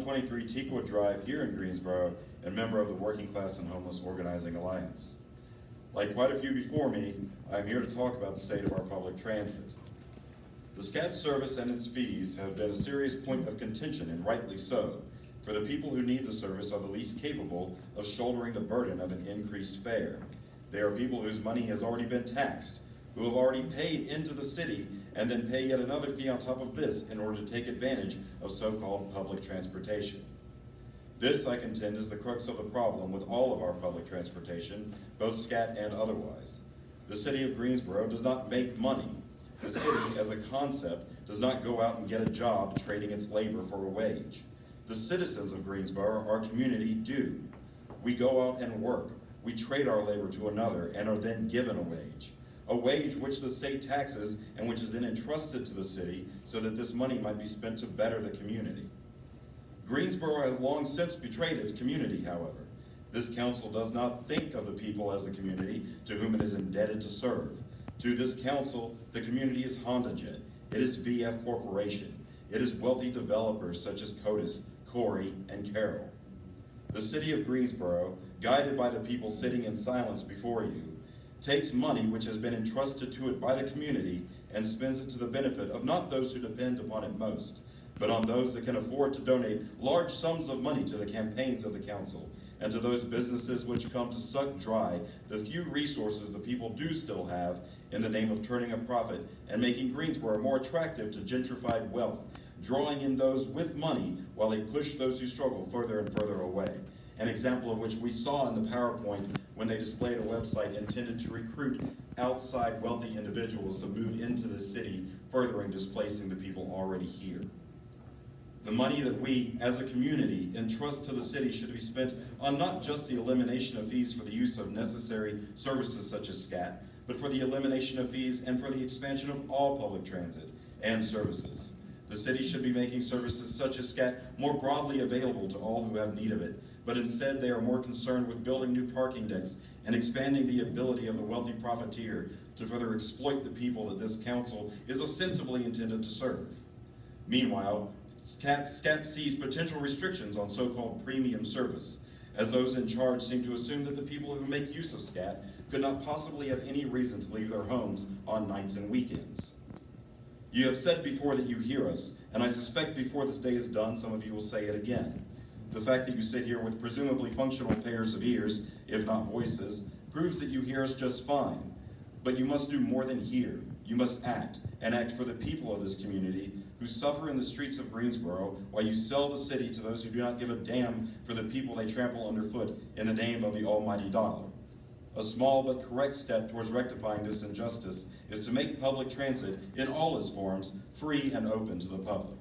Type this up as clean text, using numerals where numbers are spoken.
123 Teakwood Drive here in Greensboro and member of the Working Class and Homeless Organizing Alliance. Like quite a few before me, I'm here to talk about the state of our public transit. The SCAT service and its fees have been a serious point of contention, and rightly so, for the people who need the service are the least capable of shouldering the burden of an increased fare. They are people whose money has already been taxed, who have already paid into the city and then pay yet another fee on top of this in order to take advantage of so-called public transportation. This, I contend, is the crux of the problem with all of our public transportation, both SCAT and otherwise. The city of Greensboro does not make money. The city, as a concept, does not go out and get a job trading its labor for a wage. The citizens of Greensboro, our community, do. We go out and work. We trade our labor to another and are then given a wage which the state taxes and which is then entrusted to the city so that this money might be spent to better the community. Greensboro has long since betrayed its community, however. This council does not think of the people as the community to whom it is indebted to serve. To this council, the community is HondaJet, it is VF Corporation, it is wealthy developers such as Codis, Corey, and Carroll. The city of Greensboro, guided by the people sitting in silence before you, takes money which has been entrusted to it by the community and spends it to the benefit of not those who depend upon it most, but on those that can afford to donate large sums of money to the campaigns of the council and to those businesses which come to suck dry the few resources the people do still have in the name of turning a profit and making Greensboro more attractive to gentrified wealth, drawing in those with money while they push those who struggle further and further away. An example of which we saw in the PowerPoint when they displayed a website intended to recruit outside wealthy individuals to move into the city, furthering displacing the people already here. The money that we, as a community, entrust to the city should be spent on not just the elimination of fees for the use of necessary services such as SCAT, but for the elimination of fees and for the expansion of all public transit and services. The city should be making services such as SCAT more broadly available to all who have need of it, but instead they are more concerned with building new parking decks and expanding the ability of the wealthy profiteer to further exploit the people that this council is ostensibly intended to serve. Meanwhile, SCAT sees potential restrictions on so-called premium service, as those in charge seem to assume that the people who make use of SCAT could not possibly have any reason to leave their homes on nights and weekends. You have said before that you hear us, and I suspect before this day is done, some of you will say it again. The fact that you sit here with presumably functional pairs of ears, if not voices, proves that you hear us just fine. But you must do more than hear. You must act, and act for the people of this community who suffer in the streets of Greensboro while you sell the city to those who do not give a damn for the people they trample underfoot in the name of the almighty dollar. A small but correct step towards rectifying this injustice is to make public transit in all its forms free and open to the public.